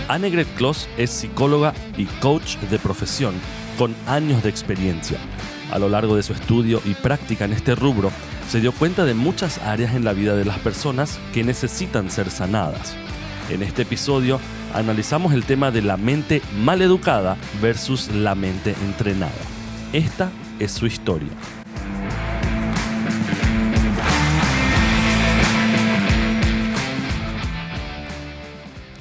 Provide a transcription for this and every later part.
Annegret Kloss es psicóloga y coach de profesión con años de experiencia. A lo largo de su estudio y práctica en este rubro, se dio cuenta de muchas áreas en la vida de las personas que necesitan ser sanadas. En este episodio analizamos el tema de la mente mal educada versus la mente entrenada. Esta es su historia.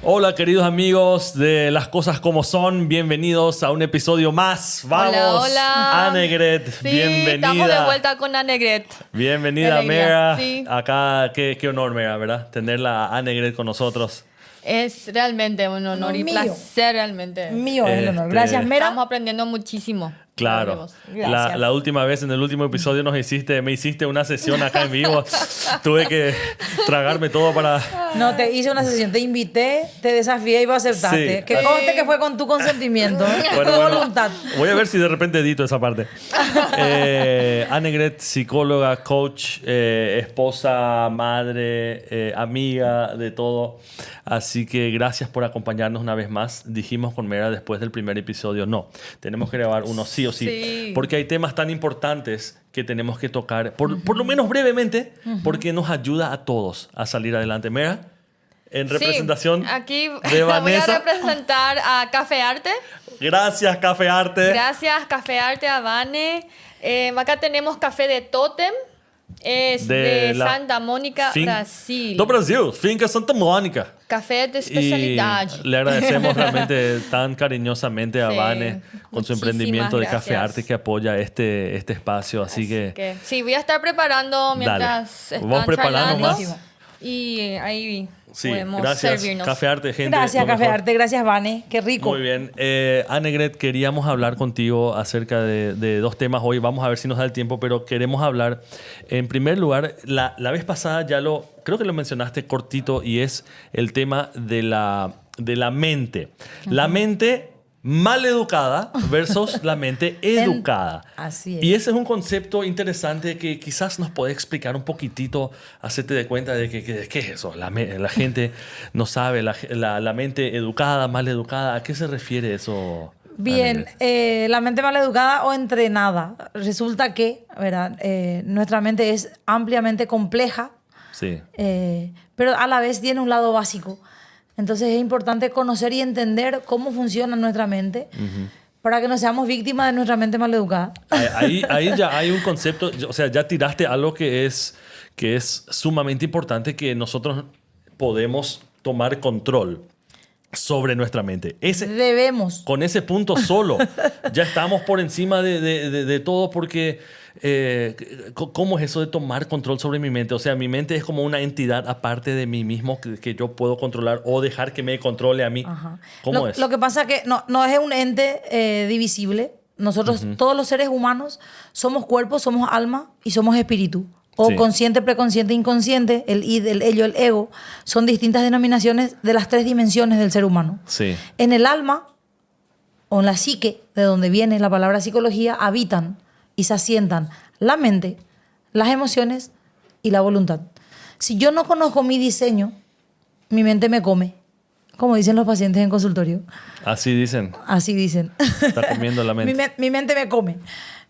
Hola queridos amigos de Las Cosas Como Son, bienvenidos a un episodio más. ¡Vamos! Hola, hola. Annegret, Sí, bienvenida. estamos de vuelta con Annegret. Bienvenida, Alegría, Mera. sí. Acá, qué honor, Mera, ¿verdad? Tenerla a Annegret con nosotros. Es realmente un honor y Mío. placer realmente. Mío es el honor. Gracias, Mera. Estamos aprendiendo muchísimo. Claro. Gracias. La última vez, en el último episodio, me hiciste una sesión acá en vivo. Tuve que tragarme todo para... No, te hice una sesión, te invité, te desafié y vos aceptaste. Sí. Que conste que fue con tu consentimiento, tu voluntad. Voy a ver si de repente edito esa parte. Annegret, psicóloga, coach, esposa, madre, amiga, de todo. Así que gracias por acompañarnos una vez más. Dijimos con Mera después del primer episodio, no, tenemos que grabar uno sí o sí. Sí. Porque hay temas tan importantes que tenemos que tocar, por lo menos brevemente, porque nos ayuda a todos a salir adelante. Mera, en representación Sí, aquí de voy a Vanessa. representar a Café Arte. Gracias, Café Arte. Gracias, Café Arte, a Vane. Acá tenemos café de Totem. Es De de la Santa Mônica, Brasil. Do Brasil, Finca Santa Mônica. Café de Y especialidad. le agradecemos realmente tan cariñosamente a Sí, Vane con su muchísimas emprendimiento de Café gracias. Arte que apoya este espacio. Así que Sí, voy a estar preparando mientras Dale. están Vos preparando charlando. más. Y ahí sí, podemos gracias. servirnos. Café Arte, gente. Gracias, lo Café mejor. Arte. Gracias, Vane. Qué rico. Muy bien. Annegret, queríamos hablar contigo acerca de dos temas hoy. Vamos a ver si nos da el tiempo, pero queremos hablar, en primer lugar, la vez pasada creo que lo mencionaste cortito, y es el tema de la mente. La mente mal educada versus la mente educada. Así es. Y ese es un concepto interesante que quizás nos puede explicar un poquitito, hacerte de cuenta de qué es eso. La gente no sabe, la mente educada, mal educada. ¿A qué se refiere eso? Bien, Annegret? la mente mal educada o entrenada. Resulta que, ¿verdad? Nuestra mente es ampliamente compleja, Sí. pero a la vez tiene un lado básico. Entonces es importante conocer y entender cómo funciona nuestra mente para que no seamos víctimas de nuestra mente mal educada. Ahí ya hay un concepto, o sea, ya tiraste algo que es sumamente importante, que nosotros podemos tomar control sobre nuestra mente. Debemos. Con ese punto solo, ya estamos por encima de todo, porque ¿cómo es eso de tomar control sobre mi mente? O sea, mi mente es como una entidad aparte de mí mismo que yo puedo controlar o dejar que me controle a mí. Ajá. ¿Cómo es? Lo que pasa es que no es un ente divisible. Nosotros, todos los seres humanos, somos cuerpo, somos alma y somos espíritu. O Sí. consciente, preconsciente, inconsciente, el id, el ello, el ego, son distintas denominaciones de las tres dimensiones del ser humano. Sí. En el alma, o en la psique, de donde viene la palabra psicología, habitan y se asientan la mente, las emociones y la voluntad. Si yo no conozco mi diseño, mi mente me come, como dicen los pacientes en consultorio. Así dicen. Así dicen. Está comiendo la mente. Mi mente me come.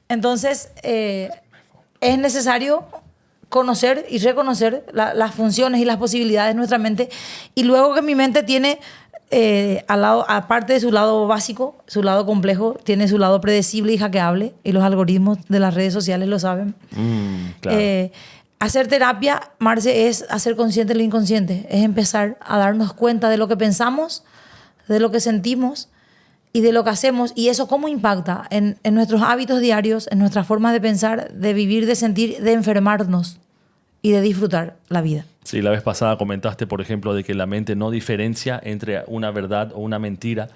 Entonces, es necesario conocer y reconocer las funciones y las posibilidades de nuestra mente. Y luego que mi mente tiene, aparte de su lado básico, su lado complejo, tiene su lado predecible y hackeable. Y los algoritmos de las redes sociales lo saben. Claro. Hacer terapia, Marce, es hacer consciente lo inconsciente. Es empezar a darnos cuenta de lo que pensamos, de lo que sentimos y de lo que hacemos. Y eso cómo impacta en nuestros hábitos diarios, en nuestras formas de pensar, de vivir, de sentir, de enfermarnos y de disfrutar la vida. Sí, la vez pasada comentaste, por ejemplo, de que la mente no diferencia entre una verdad o una mentira.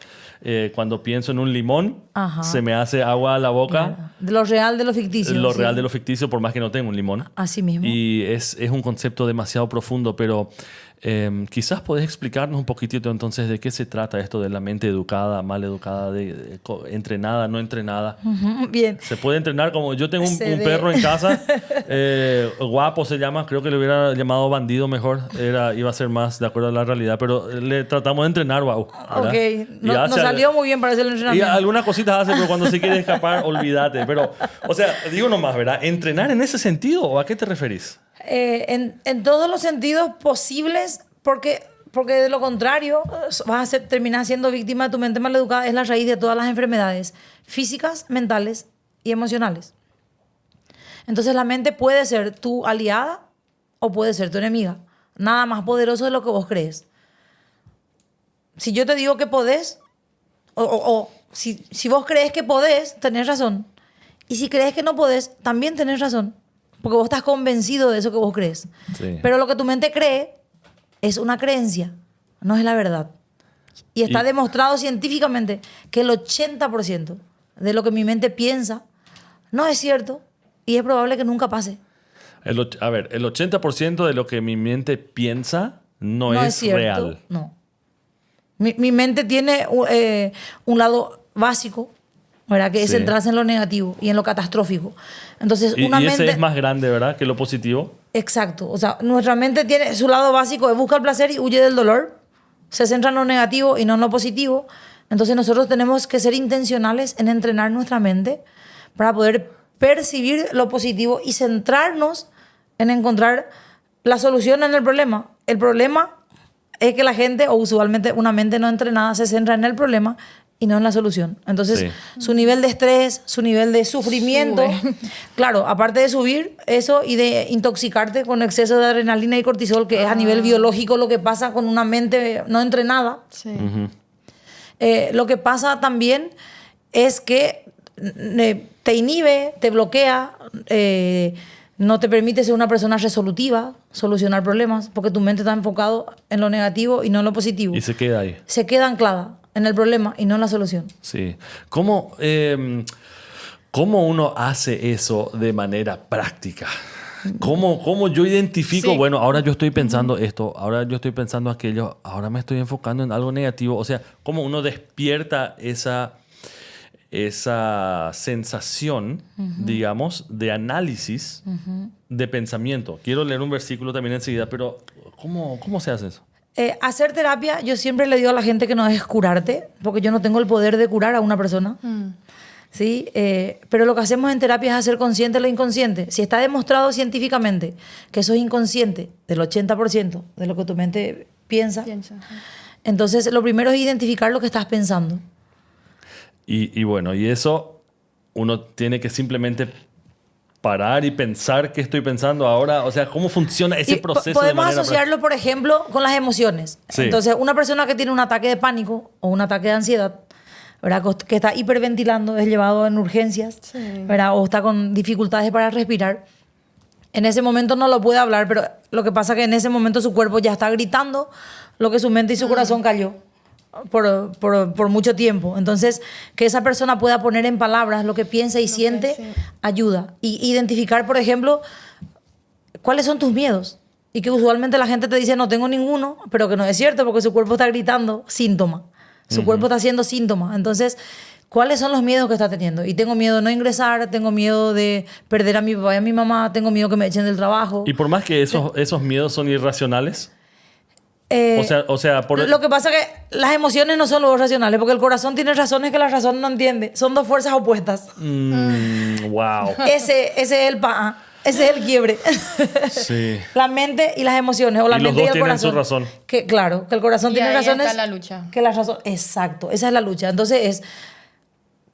Cuando pienso en un limón, Ajá. se me hace agua a la boca. Claro. De lo real de lo ficticio. Lo sí. real de lo ficticio, por más que no tenga un limón. Así mismo. Y es un concepto demasiado profundo, pero Quizás podés explicarnos un poquitito entonces de qué se trata esto de la mente educada, mal educada, entrenada, no entrenada. Bien. Se puede entrenar como yo tengo un Se ve. perro en casa, guapo se llama, creo que le hubiera llamado bandido mejor, iba a ser más de acuerdo a la realidad, pero le tratamos de entrenar, wow. Ok, no salió muy bien para hacer el Y entrenamiento. algunas cositas hace, pero cuando se quiere escapar, olvídate. Pero, o sea, digo nomás, ¿verdad? ¿Entrenar en ese sentido o a qué te referís? En todos los sentidos posibles, porque de lo contrario vas a terminar siendo víctima de tu mente maleducada. Es la raíz de todas las enfermedades físicas, mentales y emocionales. Entonces la mente puede ser tu aliada o puede ser tu enemiga. Nada más poderoso de lo que vos crees. Si yo te digo que podés, si vos crees que podés, tenés razón. Y si crees que no podés, también tenés razón. Porque vos estás convencido de eso que vos crees. Sí. Pero lo que tu mente cree es una creencia, no es la verdad. Y está demostrado científicamente que el 80% de lo que mi mente piensa no es cierto y es probable que nunca pase. El 80% de lo que mi mente piensa no es cierto, real. No. Mi mente tiene un lado básico, ¿verdad? Que es Sí. centrarse en lo negativo y en lo catastrófico. Entonces, Y una ese mente... es más grande, ¿verdad? Que lo positivo. Exacto. O sea, nuestra mente tiene su lado básico de busca el placer y huye del dolor. Se centra en lo negativo y no en lo positivo. Entonces nosotros tenemos que ser intencionales en entrenar nuestra mente para poder percibir lo positivo y centrarnos en encontrar la solución en el problema. El problema es que la gente, o usualmente una mente no entrenada, se centra en el problema y no en la solución. Entonces, Sí. su nivel de estrés, su nivel de sufrimiento, claro, aparte de subir eso y de intoxicarte con exceso de adrenalina y cortisol, que es a nivel biológico lo que pasa con una mente no entrenada, Sí. lo que pasa también es que te inhibe, te bloquea, no te permite ser una persona resolutiva, solucionar problemas, porque tu mente está enfocado en lo negativo y no en lo positivo. Y se queda ahí. Se queda anclada en el problema y no en la solución. Sí. ¿Cómo uno hace eso de manera práctica? ¿Cómo yo identifico, Sí. bueno, ahora yo estoy pensando esto, ahora yo estoy pensando aquello, ahora me estoy enfocando en algo negativo? O sea, ¿cómo uno despierta esa sensación, digamos, de análisis, de pensamiento? Quiero leer un versículo también enseguida, pero ¿cómo se hace eso? Hacer terapia, yo siempre le digo a la gente que no es curarte, porque yo no tengo el poder de curar a una persona. ¿Sí? Pero lo que hacemos en terapia es hacer consciente lo inconsciente. Si está demostrado científicamente que eso es inconsciente del 80% de lo que tu mente piensa, entonces lo primero es identificar lo que estás pensando. Y bueno, y eso uno tiene que simplemente parar y pensar qué estoy pensando ahora. O sea, ¿cómo funciona ese Y proceso de podemos manera asociarlo, por ejemplo, con las emociones. Sí. Entonces, una persona que tiene un ataque de pánico o un ataque de ansiedad, ¿verdad? Que está hiperventilando, es llevado en urgencias, Sí. ¿verdad? O está con dificultades para respirar. En ese momento no lo puede hablar, pero lo que pasa es que en ese momento su cuerpo ya está gritando lo que su mente y su corazón calló por mucho tiempo. Entonces, que esa persona pueda poner en palabras lo que piensa y siente, sí. ayuda. Y identificar, por ejemplo, cuáles son tus miedos. Y que usualmente la gente te dice, no tengo ninguno, pero que no es cierto porque su cuerpo está gritando síntoma. Su cuerpo está haciendo síntomas. Entonces, ¿cuáles son los miedos que está teniendo? Y tengo miedo de no ingresar, tengo miedo de perder a mi papá y a mi mamá, tengo miedo que me echen del trabajo. Y por más que esos miedos son irracionales, Eh, o sea, por... Lo que pasa es que las emociones no son los racionales, porque el corazón tiene razones que la razón no entiende. Son dos fuerzas opuestas. wow. Ese es el ese es el quiebre. Sí. La mente y las emociones, o la Y los mente y dos el tienen su corazón. razón. Que, claro, que el corazón Y tiene ahí razones. está la lucha. Que la razón. Exacto, esa es la lucha. Entonces,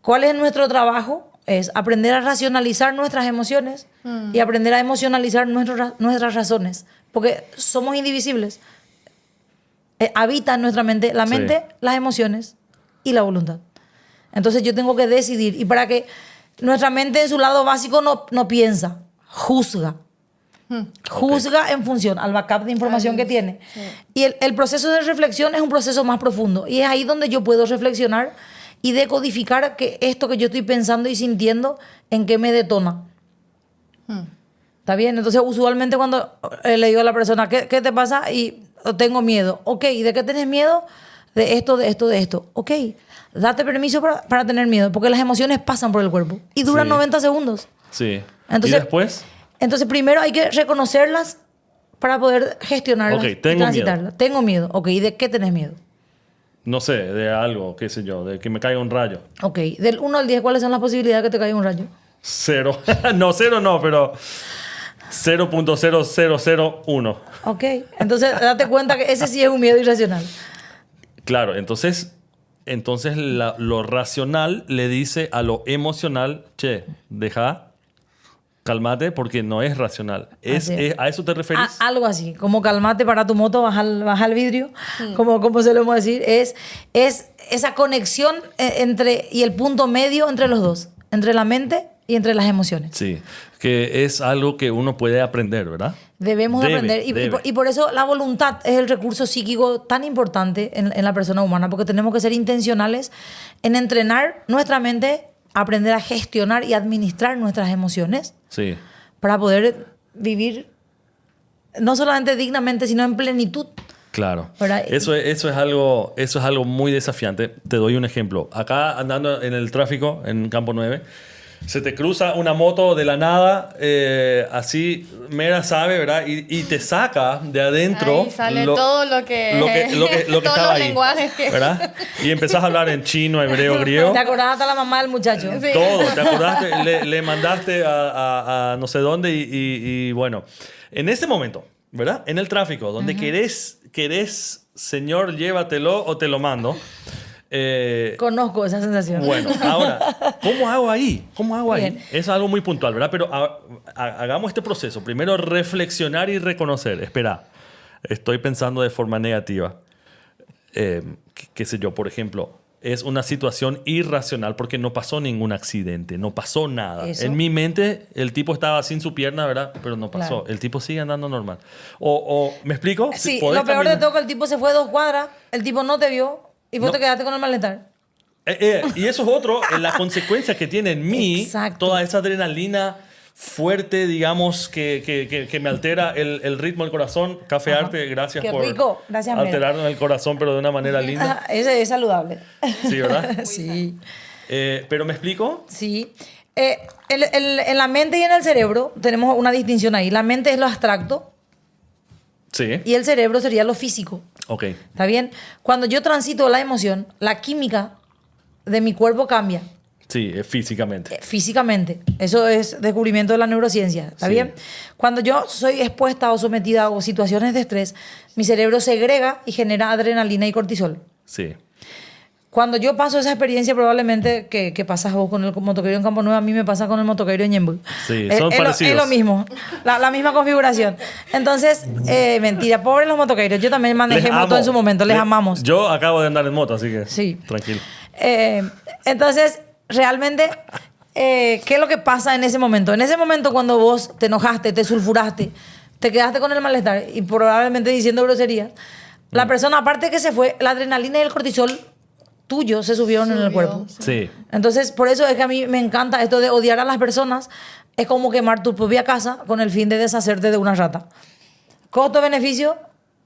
¿cuál es nuestro trabajo? Es aprender a racionalizar nuestras emociones y aprender a emocionalizar nuestras razones. Porque somos indivisibles. Habita en nuestra mente la mente, las emociones y la voluntad. Entonces yo tengo que decidir. Y para que nuestra mente en su lado básico no piensa, juzga. Juzga en función al backup de información que tiene. Sí. Y el proceso de reflexión es un proceso más profundo. Y es ahí donde yo puedo reflexionar y decodificar que esto que yo estoy pensando y sintiendo, en qué me detona. ¿Está bien? Entonces, usualmente cuando le digo a la persona, ¿qué te pasa? Y o tengo miedo. Ok, ¿de qué tenés miedo? De esto, de esto, de esto. Ok, date permiso para tener miedo, porque las emociones pasan por el cuerpo y duran Sí. 90 segundos. Sí. Entonces, ¿Y después? Entonces, primero hay que reconocerlas para poder gestionarlas Ok, y tengo transitarlas. Tengo miedo. Ok, ¿y de qué tenés miedo? No sé, de algo, qué sé yo, de que me caiga un rayo. Ok, del 1 al 10, ¿cuáles son las posibilidades de que te caiga un rayo? 0. No, 0 no, pero 0.0001. Ok, entonces date cuenta que ese sí es un miedo irracional. Claro, entonces lo racional le dice a lo emocional, che, deja, cálmate, porque no es racional. Así es. ¿A eso te referís? Algo así, como calmate para tu moto, baja el vidrio, como solemos decir, es esa conexión entre y el punto medio entre los dos, entre la mente y entre las emociones. Sí, que es algo que uno puede aprender, ¿verdad? Debemos de aprender. Debe. Y por eso la voluntad es el recurso psíquico tan importante en la persona humana, porque tenemos que ser intencionales en entrenar nuestra mente, aprender a gestionar y administrar nuestras emociones Sí, para poder vivir no solamente dignamente, sino en plenitud. claro. ¿Verdad? Eso es algo muy desafiante. Te doy un ejemplo. Acá andando en el tráfico, en Campo 9, se te cruza una moto de la nada, así, mera sabe, ¿verdad? Y te saca de adentro. Ahí sale todo lo que todos todos los lenguajes que... ¿verdad? Y empezás a hablar en chino, hebreo, griego. ¿Te acordás hasta la mamá del muchacho? Sí. Todo, ¿te acordaste? Le mandaste a no sé dónde y bueno, en ese momento, ¿verdad? En el tráfico, donde querés, Señor, llévatelo o te lo mando. Conozco esa sensación. Bueno, ahora, ¿cómo hago ahí? Bien. Es algo muy puntual, ¿verdad? Pero hagamos este proceso. Primero, reflexionar y reconocer. Espera, estoy pensando de forma negativa. Qué sé yo, por ejemplo, es una situación irracional porque no pasó ningún accidente, no pasó nada. Eso. En mi mente, el tipo estaba sin su pierna, ¿verdad? Pero no pasó. Claro. El tipo sigue andando normal. ¿Me explico? Sí, ¿Podés lo peor de caminar? todo es que el tipo se fue 2 cuadras, el tipo no te vio y vos No. te quedaste con el malestar. Y eso es otro, la consecuencia que tiene en mí, Exacto. toda esa adrenalina fuerte, digamos, que me altera el ritmo del corazón. Café Ajá. Arte, gracias Qué por rico. Gracias, Mel. alterarnos el corazón, pero de una manera linda. Ese es saludable. Sí, ¿verdad? Sí. Pero ¿me explico? Sí. En la mente y en el cerebro tenemos una distinción ahí. La mente es lo abstracto Sí. y el cerebro sería lo físico. Ok. ¿Está bien? Cuando yo transito la emoción, la química de mi cuerpo cambia Sí, físicamente. físicamente. Eso es descubrimiento de la neurociencia. ¿Está Sí. bien? Cuando yo soy expuesta o sometida a situaciones de estrés, mi cerebro segrega y genera adrenalina y cortisol. Sí. Cuando yo paso esa experiencia, probablemente que pasas vos con el motoqueiro en Campo Nuevo, a mí me pasa con el motoqueiro en Ñemby. Sí, son parecidos. Es lo mismo, la misma configuración. Entonces, mentira, pobres los motoqueiros. Yo también manejé Les moto amo. en su momento, les amamos. Yo acabo de andar en moto, así que Sí. tranquilo. Entonces, realmente, ¿qué es lo que pasa en ese momento? En ese momento, cuando vos te enojaste, te sulfuraste, te quedaste con el malestar y probablemente diciendo groserías, la persona, aparte de que se fue, la adrenalina y el cortisol tuyo se subieron en el cuerpo. Sí. Entonces, por eso es que a mí me encanta esto de odiar a las personas. Es como quemar tu propia casa con el fin de deshacerte de una rata. Costo-beneficio,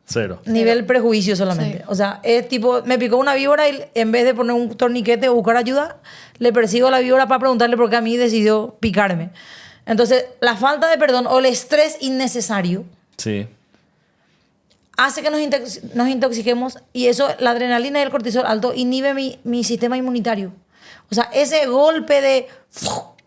0. nivel prejuicio solamente. Sí. O sea, es tipo, me picó una víbora y en vez de poner un torniquete o buscar ayuda, le persigo a la víbora para preguntarle por qué a mí decidió picarme. Entonces, la falta de perdón o el estrés innecesario Sí. hace que nos intoxiquemos y eso, la adrenalina y el cortisol alto, inhibe mi sistema inmunitario. O sea, ese golpe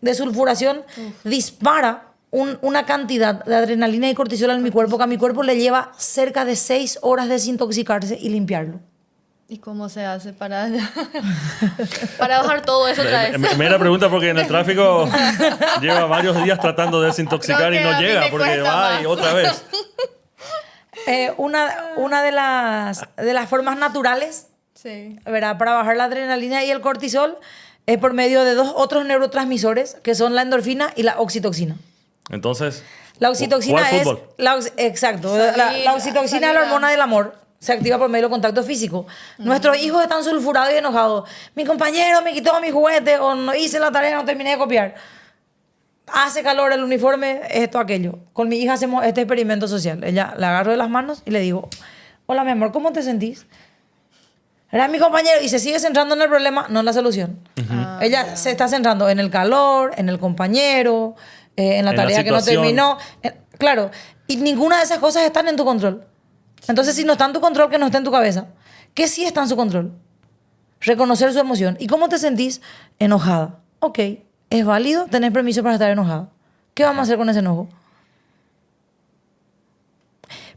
de sulfuración dispara una cantidad de adrenalina y cortisol en mi cuerpo que a mi cuerpo le lleva cerca de 6 horas desintoxicarse y limpiarlo. ¿Y cómo se hace para, para bajar todo eso otra vez? Mera pregunta porque en el tráfico lleva varios días tratando de desintoxicar Creo y que no a mí llega me porque cuesta va y más. otra vez. Una de las formas naturales, Sí. ¿verdad?, para bajar la adrenalina y el cortisol es por medio de 2 otros neurotransmisores que son la endorfina y la oxitoxina. Entonces, La oxitoxina jugar es... fútbol. Exacto. Salir, La oxitoxina es salir la a- hormona del amor. Se activa por medio del contacto físico. Nuestros hijos están sulfurados y enojados. Mi compañero me quitó mi juguete o no hice la tarea, no terminé de copiar. Hace calor el uniforme, esto, aquello. Con mi hija hacemos este experimento social. Ella la agarro de las manos y le digo, Hola, mi amor, ¿cómo te sentís? Era mi compañero y se sigue centrando en el problema, no en la solución. Ella se está centrando en el calor, en el compañero, en la En la tarea que no situación. terminó. Claro, y ninguna de esas cosas están en tu control. Entonces, si no está en tu control, que no esté en tu cabeza. ¿Qué sí está en su control? Reconocer su emoción. ¿Y cómo te sentís? Enojada. Ok, es válido tener permiso para estar enojada. ¿Qué vamos a hacer con ese enojo?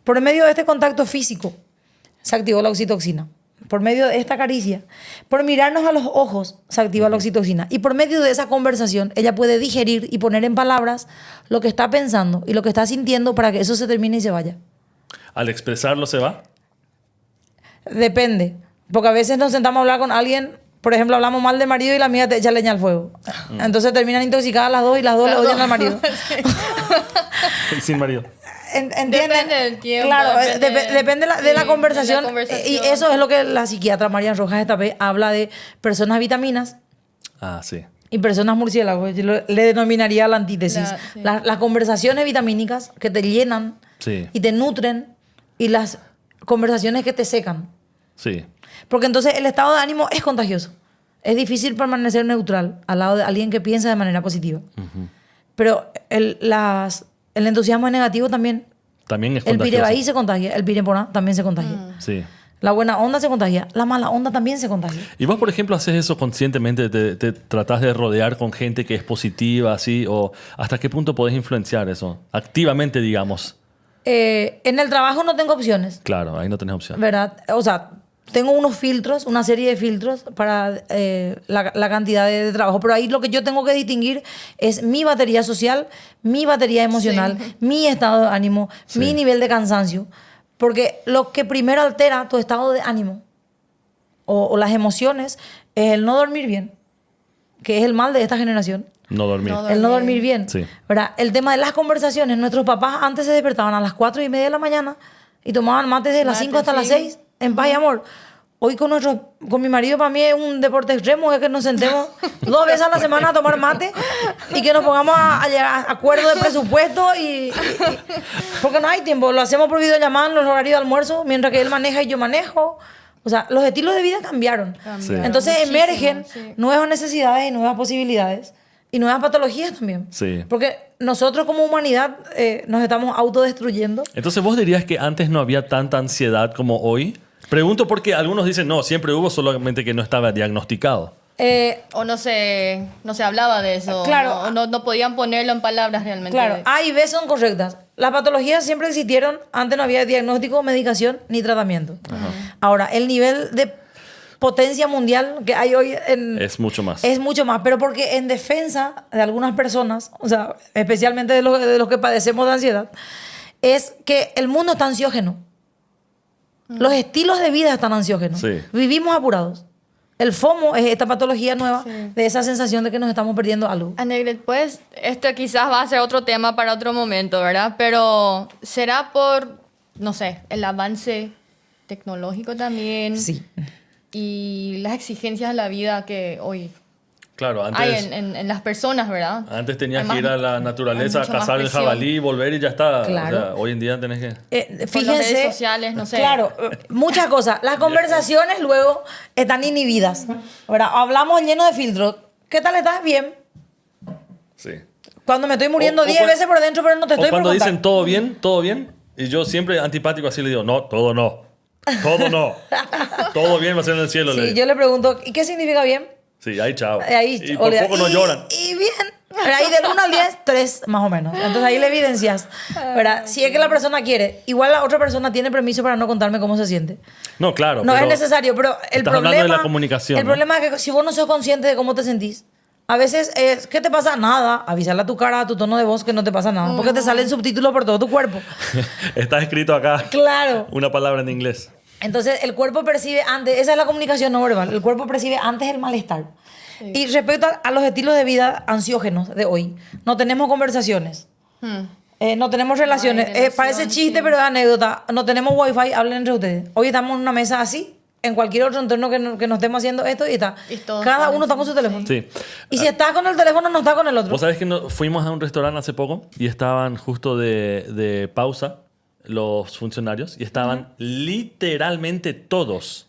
Por medio de este contacto físico se activó la oxitocina. Por medio de esta caricia, por mirarnos a los ojos, se activa la oxitocina. Y por medio de esa conversación, ella puede digerir y poner en palabras lo que está pensando y lo que está sintiendo para que eso se termine y se vaya. Al expresarlo se va. Depende. Porque a veces nos sentamos a hablar con alguien, por ejemplo, hablamos mal del marido y la amiga te echa leña al fuego. Entonces terminan intoxicadas las dos y las dos le odian al marido. Sin marido. ¿Entienden? Depende del tiempo. Claro, Depende depende de sí, la conversación. de la conversación. Y eso es lo que la psiquiatra Marian Rojas Estapé habla de personas vitaminas Ah, sí. y personas murciélagos. Yo le denominaría la antítesis. Sí. Las conversaciones vitamínicas que te llenan Sí. y te nutren y las conversaciones que te secan. Sí. Porque entonces el estado de ánimo es contagioso. Es difícil permanecer neutral al lado de alguien que piensa de manera positiva. Pero el entusiasmo es negativo también. También es El contagioso. pirebaí se contagia, el pireponá también se contagia. Sí. La buena onda se contagia, la mala onda también se contagia. Y vos, por ejemplo, haces eso conscientemente, te tratás de rodear con gente que es positiva, así, o hasta qué punto podés influenciar eso, activamente, digamos. En el trabajo no tengo opciones, Claro, ahí no tenés opción. ¿verdad? O sea, tengo unos filtros, una serie de filtros para la cantidad de trabajo, pero ahí lo que yo tengo que distinguir es mi batería social, mi batería emocional, mi estado de ánimo, Sí. mi nivel de cansancio, porque lo que primero altera tu estado de ánimo o las emociones es el no dormir bien, que es el mal de esta generación. No dormir. No El no dormir bien. Sí. ¿Verdad? El tema de las conversaciones. Nuestros papás antes se despertaban a las 4:30 de la mañana y tomaban mate desde las Mate, 5 hasta las sí. 6 en paz y amor. Hoy con mi marido para mí es un deporte extremo, es que nos sentemos 2 veces a la semana a tomar mate y que nos pongamos a llegar a acuerdos de presupuesto porque no hay tiempo. Lo hacemos por videollamada en los horarios de almuerzo mientras que él maneja y yo manejo. O sea, los estilos de vida cambiaron. Sí. Entonces Muchísimo, emergen sí. nuevas necesidades y nuevas posibilidades y nuevas patologías también. Sí. Porque nosotros como humanidad nos estamos autodestruyendo. Entonces, ¿vos dirías que antes no había tanta ansiedad como hoy? Pregunto porque algunos dicen, no, siempre hubo, solamente que no estaba diagnosticado. O no se hablaba de eso. Claro. No podían ponerlo en palabras realmente. Claro, A y B son correctas. Las patologías siempre existieron. Antes no había diagnóstico, medicación ni tratamiento. Ahora, el nivel de potencia mundial que hay hoy Es mucho más. es mucho más, pero porque en defensa de algunas personas, o sea, especialmente de los que padecemos de ansiedad, es que el mundo está ansiógeno. Los estilos de vida están ansiógenos. Sí. Vivimos apurados. El FOMO es esta patología nueva Sí. de esa sensación de que nos estamos perdiendo algo. Anegret, pues, esto quizás va a ser otro tema para otro momento, ¿verdad? Pero será por, no sé, el avance tecnológico también. Sí. Y las exigencias de la vida que hoy Claro, hay antes, en las personas, ¿verdad? antes tenías Además, que ir a la naturaleza hay a mucha más cazar el presión. jabalí y volver y ya está. Claro. O sea, hoy en día tenés que... Por las Fíjense. redes sociales, no sé. Claro, muchas cosas. Las conversaciones luego están inhibidas. ¿Verdad? Hablamos lleno de filtros. ¿Qué tal estás? Bien. Sí. Cuando me estoy muriendo O 10 cuando- veces por dentro, pero no te O estoy cuando preguntando. dicen todo bien, y yo siempre antipático así le digo, no, todo no. Todo no. Todo bien va a ser en el cielo. le Sí, digo. yo le pregunto, ¿y qué significa bien? Sí, ahí chao. Ahí, y por olvida. poco no lloran. Y bien. Pero ahí del 1 al 10, 3 más o menos. Entonces ahí le evidencias. ¿Verdad? Si es que la persona quiere, igual la otra persona tiene permiso para no contarme cómo se siente. No, claro. No pero es necesario, pero el estás problema... hablando de la comunicación, El ¿no? problema es que si vos no sos consciente de cómo te sentís, a veces es, ¿qué te pasa? Nada. Avisarle a tu cara, a tu tono de voz que no te pasa nada. Porque te salen subtítulos por todo tu cuerpo. Está escrito acá Claro. una palabra en inglés. Entonces el cuerpo percibe antes, esa es la comunicación no verbal, el cuerpo percibe antes el malestar. Y respecto a los estilos de vida ansiógenos de hoy, no tenemos conversaciones, no tenemos relaciones. No hay relación, Parece chiste, sí. pero es anécdota. No tenemos wifi, hablen entre ustedes. Hoy estamos en una mesa así, en cualquier otro entorno que nos estemos haciendo esto y está. Y todos Cada están uno está así, con su teléfono. Sí. Y si está con el teléfono, no está con el otro. Vos sabés que fuimos a un restaurante hace poco y estaban justo de pausa los funcionarios y estaban literalmente todos,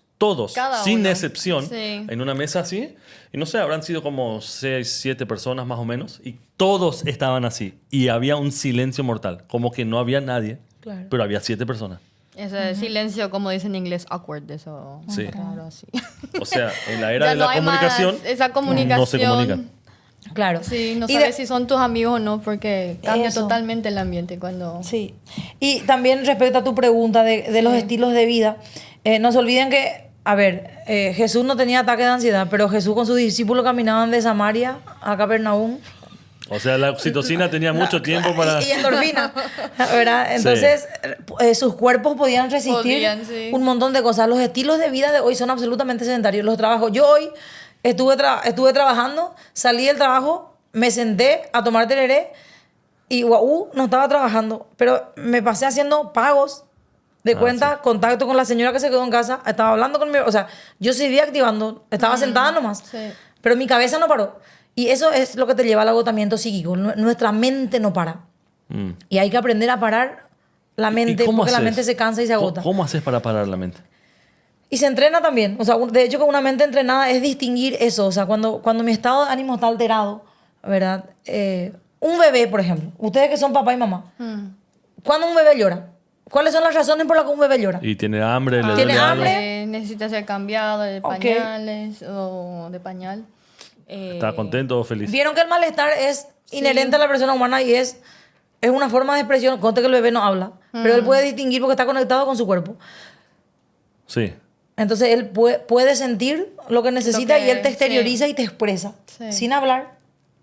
Cada sin uno. excepción, Sí. en una mesa así. Y no sé, habrán sido como 6, 7 personas más o menos. Y todos estaban así. Y había un silencio mortal, como que no había nadie, Claro. pero había 7 personas. Ese silencio, como dicen en inglés, awkward, eso. Sí. Raro, así. O sea, en la era Ya de no la hay más comunicación, esa comunicación. no se comunican. Claro. Sí, no Y sabes de- si son tus amigos o no, porque cambia Eso. totalmente el ambiente cuando... Sí. Y también respecto a tu pregunta de los estilos de vida, no se olviden que, a ver, Jesús no tenía ataque de ansiedad, pero Jesús con sus discípulos caminaban de Samaria a Capernaum. O sea, la oxitocina tenía mucho tiempo para... Y endorfina, ¿verdad? Entonces, sus cuerpos podían resistir Podían, sí. un montón de cosas. Los estilos de vida de hoy son absolutamente sedentarios. Los trabajos. Yo hoy estuve trabajando, salí del trabajo, me senté a tomar tereré y no estaba trabajando, pero me pasé haciendo pagos de cuenta, contacto con la señora que se quedó en casa, estaba hablando con mi... O sea, yo seguía activando, estaba sentada nomás, sí. pero mi cabeza no paró. Y eso es lo que te lleva al agotamiento psíquico. Nuestra mente no para. Mm. Y hay que aprender a parar la mente, cómo porque la haces? mente se cansa y se agota. ¿Cómo haces para parar la mente? Y se entrena también. O sea, de hecho, con una mente entrenada es distinguir eso. O sea, cuando mi estado de ánimo está alterado, ¿verdad? Un bebé, por ejemplo. Ustedes que son papá y mamá. ¿Cuándo un bebé llora? ¿Cuáles son las razones por las que un bebé llora? Y tiene hambre, le ¿Tiene duele algo. hambre? Necesita ser cambiado de Ok. pañales o de pañal. ¿Está contento o feliz? Vieron que el malestar es inherente a la persona humana y es una forma de expresión. Conte que el bebé no habla, pero él puede distinguir porque está conectado con su cuerpo. Sí. Entonces él puede sentir lo que necesita Lo que- y él te exterioriza sí. y te expresa. Sí. Sin hablar,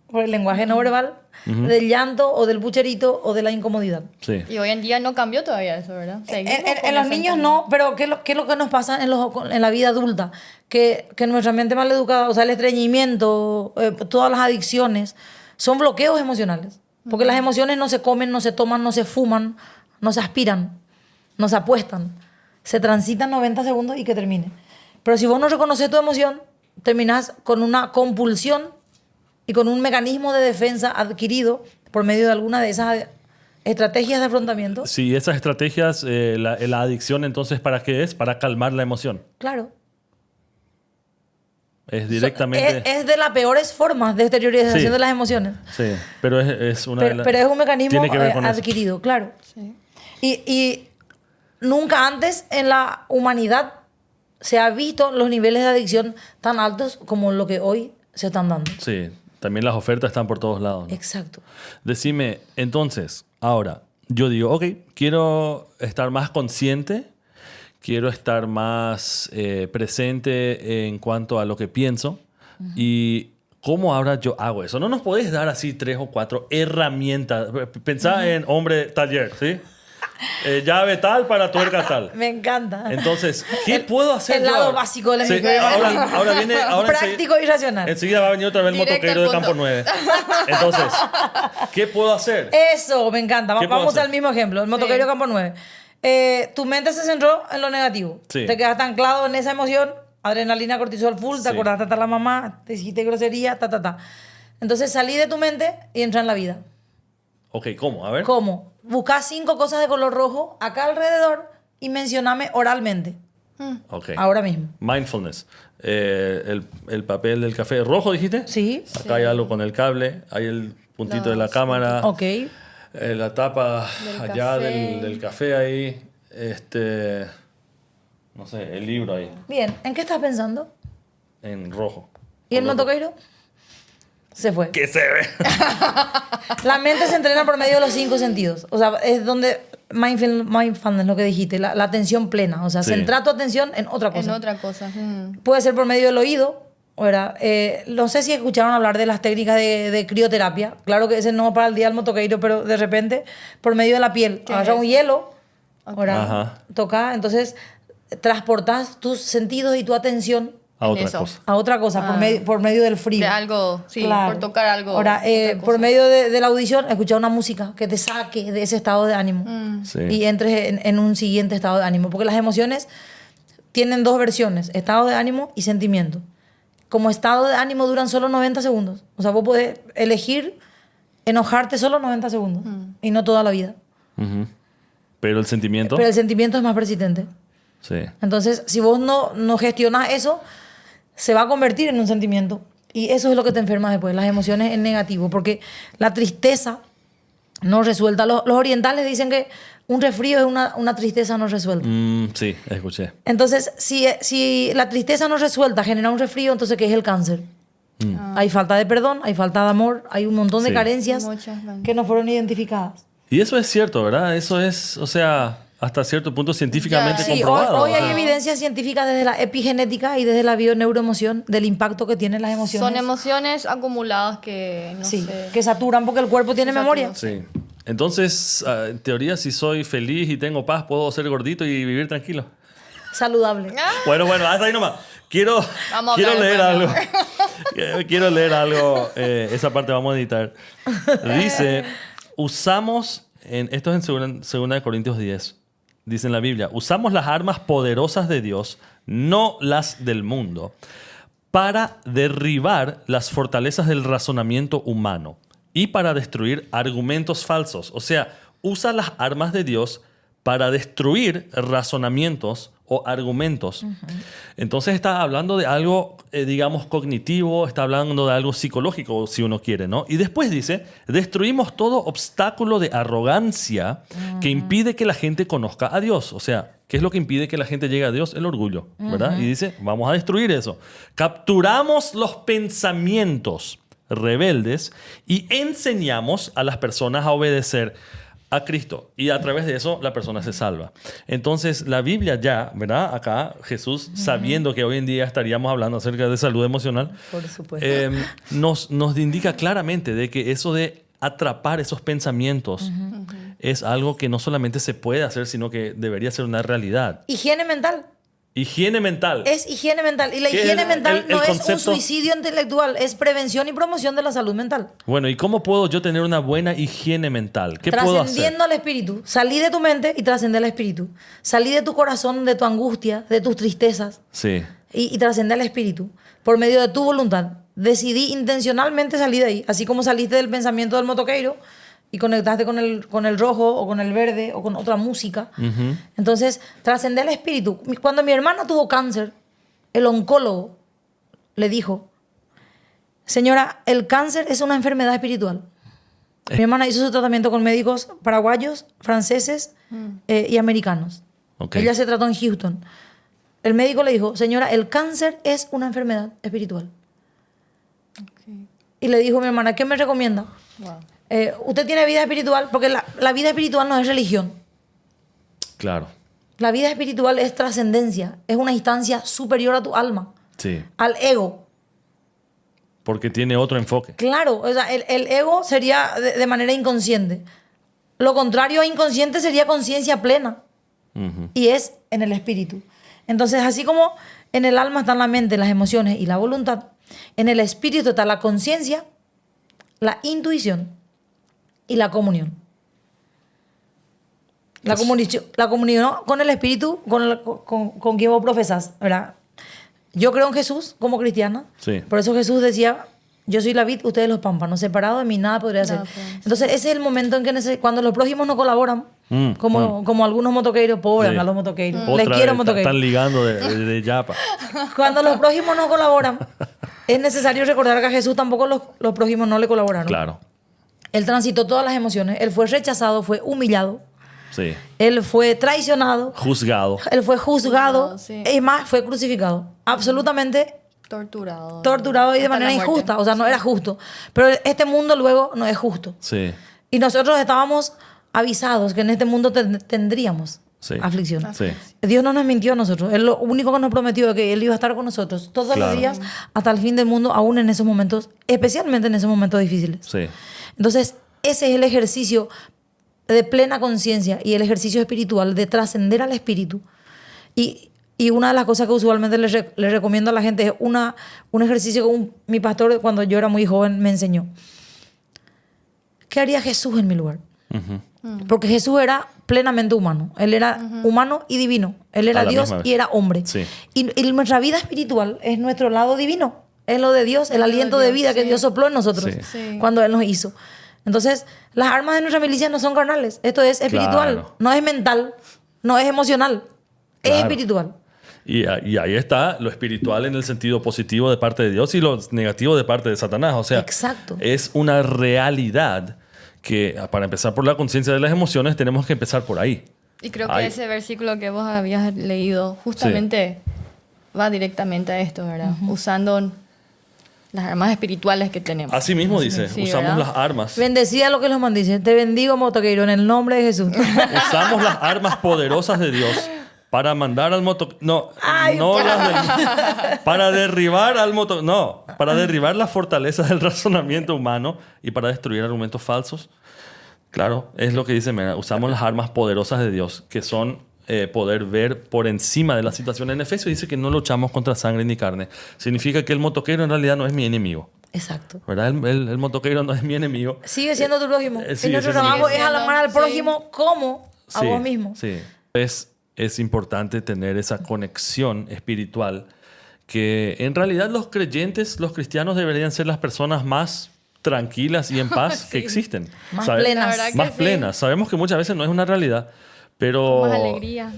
por el lenguaje no verbal, del llanto o del pucherito o de la incomodidad. Sí. Y hoy en día no cambió todavía eso, ¿verdad? Seguimos con En los esa niños incomodidad. no, pero ¿qué es lo que nos pasa en la vida adulta? Que nuestra mente mal educada, o sea, el estreñimiento, todas las adicciones, son bloqueos emocionales. Porque las emociones no se comen, no se toman, no se fuman, no se aspiran, no se apuestan. Se transitan 90 segundos y que termine. Pero si vos no reconoces tu emoción, terminás con una compulsión y con un mecanismo de defensa adquirido por medio de alguna de esas estrategias de afrontamiento. Sí, esas estrategias, la adicción entonces, ¿para qué es? Para calmar la emoción. Claro. Es directamente... Es de las peores formas de exteriorización Sí. de las emociones. Sí, pero es una... Pero es un mecanismo Tiene que ver con eso. adquirido, claro. Sí. Y nunca antes en la humanidad se ha visto los niveles de adicción tan altos como lo que hoy se están dando. Sí, también las ofertas están por todos lados, ¿no? Exacto. Decime, entonces, ahora, yo digo, ok, quiero estar más consciente, quiero estar más presente en cuanto a lo que pienso. Y ¿cómo ahora yo hago eso? No nos podés dar así 3 o 4 herramientas. Pensá en hombre taller, ¿sí? Llave tal para tuerca tal. Me encanta. Entonces, ¿qué puedo hacer el yo lado ahora? básico de la Sí, experiencia. ahora viene... Ahora Práctico y racional. Enseguida va a venir otra vez el Directo motoquero al de Campo punto. 9. Entonces, ¿qué puedo hacer? Eso, me encanta. ¿Qué puedo Vamos hacer? al mismo ejemplo, el motoquero Sí. Campo 9. Tu mente se centró en lo negativo. Sí. Te quedaste anclado en esa emoción, adrenalina, cortisol full, te Sí. acordaste hasta la mamá, te dijiste grosería, ta. Entonces salí de tu mente y entra en la vida. Ok, ¿cómo? A ver. ¿Cómo? Buscá 5 cosas de color rojo acá alrededor y mencioname oralmente, Ok. ahora mismo. Mindfulness. El papel del café rojo, dijiste. Sí. Acá hay algo con el cable. Hay el puntito de la cámara. Ok. La tapa Del allá café. del café ahí. No sé, el libro ahí. Bien, ¿en qué estás pensando? En rojo. ¿Y el Color rojo. motoqueiro? Se fue. ¿Qué se ve? La mente se entrena por medio de los 5 sentidos. O sea, es donde mindfulness, lo que dijiste, la atención plena. O sea, Sí. centrar tu atención en otra cosa. En otra cosa. Puede ser por medio del oído. ¿Verdad? No sé si escucharon hablar de las técnicas de crioterapia. Claro que ese no para el día del motoqueiro, pero de repente, por medio de la piel, ¿Qué agarra es? un hielo, Ok. ¿verdad? Ajá. Toca, entonces transportas tus sentidos y tu atención A otra eso. cosa. a otra cosa, por medio del frío. De algo, sí, Claro. por tocar algo. Ahora, otra por cosa. medio de la audición, escuchar una música que te saque de ese estado de ánimo Sí. y entres en un siguiente estado de ánimo. Porque las emociones tienen 2 versiones, estado de ánimo y sentimiento. Como estado de ánimo duran solo 90 segundos. O sea, vos podés elegir enojarte solo 90 segundos y no toda la vida. Ujú. Pero el sentimiento. Pero el sentimiento es más persistente. Sí. Entonces, si vos no gestionas eso, se va a convertir en un sentimiento. Y eso es lo que te enferma después, las emociones en negativo. Porque la tristeza no resuelta. Los orientales dicen que un resfrío es una tristeza no resuelta. Sí, escuché. Entonces, si la tristeza no resuelta genera un resfrío, entonces ¿qué es el cáncer? Hay falta de perdón, hay falta de amor, hay un montón de Sí. carencias Muchas carencias. que no fueron identificadas. Y eso es cierto, ¿verdad? Eso es, o sea, hasta cierto punto científicamente Ya. Sí, comprobado. hoy hay ¿verdad? evidencia científica desde la epigenética y desde la bioneuroemoción del impacto que tienen las emociones. Son emociones acumuladas que no Sí, sé. que saturan porque el cuerpo tiene Se memoria. saturan. Sí. Entonces, en teoría, si soy feliz y tengo paz, puedo ser gordito y vivir tranquilo. Saludable. Bueno, hasta ahí nomás. Quiero Vamos a hablar leer después, algo. Quiero leer algo. Esa parte vamos a editar. Dice, esto es en 2 Corintios 10. Dice en la Biblia, usamos las armas poderosas de Dios, no las del mundo, para derribar las fortalezas del razonamiento humano y para destruir argumentos falsos. O sea, usa las armas de Dios para destruir razonamientos o argumentos. Entonces está hablando de algo, digamos, cognitivo, está hablando de algo psicológico, si uno quiere, ¿no? Y después dice, destruimos todo obstáculo de arrogancia que impide que la gente conozca a Dios. O sea, ¿qué es lo que impide que la gente llegue a Dios? El orgullo, ¿verdad? Y dice, vamos a destruir eso. Capturamos los pensamientos rebeldes y enseñamos a las personas a obedecer a Cristo. Y a través de eso la persona se salva. Entonces la Biblia ya, ¿verdad? Acá Jesús, sabiendo que hoy en día estaríamos hablando acerca de salud emocional, Por supuesto. nos indica claramente de que eso de atrapar esos pensamientos es algo que no solamente se puede hacer, sino que debería ser una realidad. Higiene mental. Higiene mental. Es higiene mental. Y la ¿Qué higiene es mental el no es un concepto? suicidio intelectual, es prevención y promoción de la salud mental. Bueno, ¿y cómo puedo yo tener una buena higiene mental? ¿Qué puedo hacer? Trascendiendo al espíritu. Salí de tu mente y trascende al espíritu. Salí de tu corazón, de tu angustia, de tus tristezas Sí. y trascende al espíritu. Por medio de tu voluntad. Decidí intencionalmente salir de ahí. Así como saliste del pensamiento del motoqueiro y conectaste con el rojo o con el verde o con otra música. Entonces, trascendé al espíritu. Cuando mi hermana tuvo cáncer, el oncólogo le dijo, señora, el cáncer es una enfermedad espiritual. Mi hermana hizo su tratamiento con médicos paraguayos, franceses y americanos. Ok. Ella se trató en Houston. El médico le dijo, señora, el cáncer es una enfermedad espiritual. Okay. Y le dijo a mi hermana, ¿qué me recomienda? Wow. ¿Usted tiene vida espiritual? Porque la vida espiritual no es religión. Claro. La vida espiritual es trascendencia. Es una instancia superior a tu alma, Sí. al ego. Porque tiene otro enfoque. Claro, o sea, el ego sería de manera inconsciente. Lo contrario a inconsciente sería conciencia plena. Y es en el espíritu. Entonces, así como en el alma están la mente, las emociones y la voluntad, en el espíritu está la conciencia, la intuición y la comunión. La comunión con el espíritu, con quien vos profesás, ¿verdad? Yo creo en Jesús como cristiana. Sí. Por eso Jesús decía, yo soy la vid, ustedes los pámpanos. Separado de mí nada podría hacer. Nada podemos. Entonces ese es el momento en que cuando los prójimos no colaboran, como algunos motoqueiros, pobres Sí. a los motoqueiros. Otra Les vez, quiero Están motoqueiros. ligando de yapa. Cuando los prójimos no colaboran, es necesario recordar que a Jesús tampoco los prójimos no le colaboraron. Claro. Él transitó todas las emociones. Él fue rechazado, fue humillado. Sí. Él fue traicionado. Juzgado. Él fue juzgado. Juzgado, sí. Es más, fue crucificado. Absolutamente Torturado. torturado y de Hasta manera la muerte. injusta. O sea, no era justo. Pero este mundo luego no es justo. Sí. Y nosotros estábamos avisados que en este mundo tendríamos Sí. aflicción. Sí. Dios no nos mintió a nosotros. Él lo único que nos prometió es que Él iba a estar con nosotros todos Claro. los días hasta el fin del mundo, aún en esos momentos, especialmente en esos momentos difíciles. Sí. Entonces, ese es el ejercicio de plena conciencia y el ejercicio espiritual de trascender al espíritu. Y una de las cosas que usualmente le recomiendo a la gente es un ejercicio que mi pastor, cuando yo era muy joven, me enseñó. ¿Qué haría Jesús en mi lugar? Porque Jesús era plenamente humano. Él era humano y divino. Él A era la Dios misma vez. y era hombre. Sí. Y nuestra vida espiritual es nuestro lado divino. Es lo de Dios, el Lo de aliento de Dios, vida que sí. Dios sopló en nosotros Sí. Sí. cuando Él nos hizo. Entonces, las armas de nuestra milicia no son carnales. Esto es espiritual. Claro. No es mental. No es emocional. Es Claro. espiritual. Y ahí está lo espiritual en el sentido positivo de parte de Dios y lo negativo de parte de Satanás. O sea, Exacto. es una realidad que, para empezar por la conciencia de las emociones, tenemos que empezar por ahí. Y creo que Ay. ese versículo que vos habías leído justamente va directamente a esto, ¿verdad? Usando las armas espirituales que tenemos. Así mismo dice, Sí, usamos ¿verdad? las armas. Bendecida lo que los maldice. Te bendigo, motoqueiro, en el nombre de Jesús. Usamos las armas poderosas de Dios para mandar al No, Ay, no para derribar al No, para derribar las fortalezas del razonamiento humano y para destruir argumentos falsos. Claro, es lo que dice, mira, usamos las armas poderosas de Dios, que son poder ver por encima de la situación. En Efesios dice que no luchamos contra sangre ni carne. Significa que el motoquero en realidad no es mi enemigo. Exacto. ¿Verdad? El motoquero no es mi enemigo. Sigue siendo tu prójimo. Y sigue nuestro siendo trabajo mi es alamar al Sí. prójimo como a Sí, vos mismo. Sí. Es importante tener esa conexión espiritual que en realidad los creyentes, los cristianos deberían ser las personas más tranquilas y en paz que existen. Más ¿Sabe? plenas. La verdad que Más sí. plenas. Sabemos que muchas veces no es una realidad, pero... Con más alegría.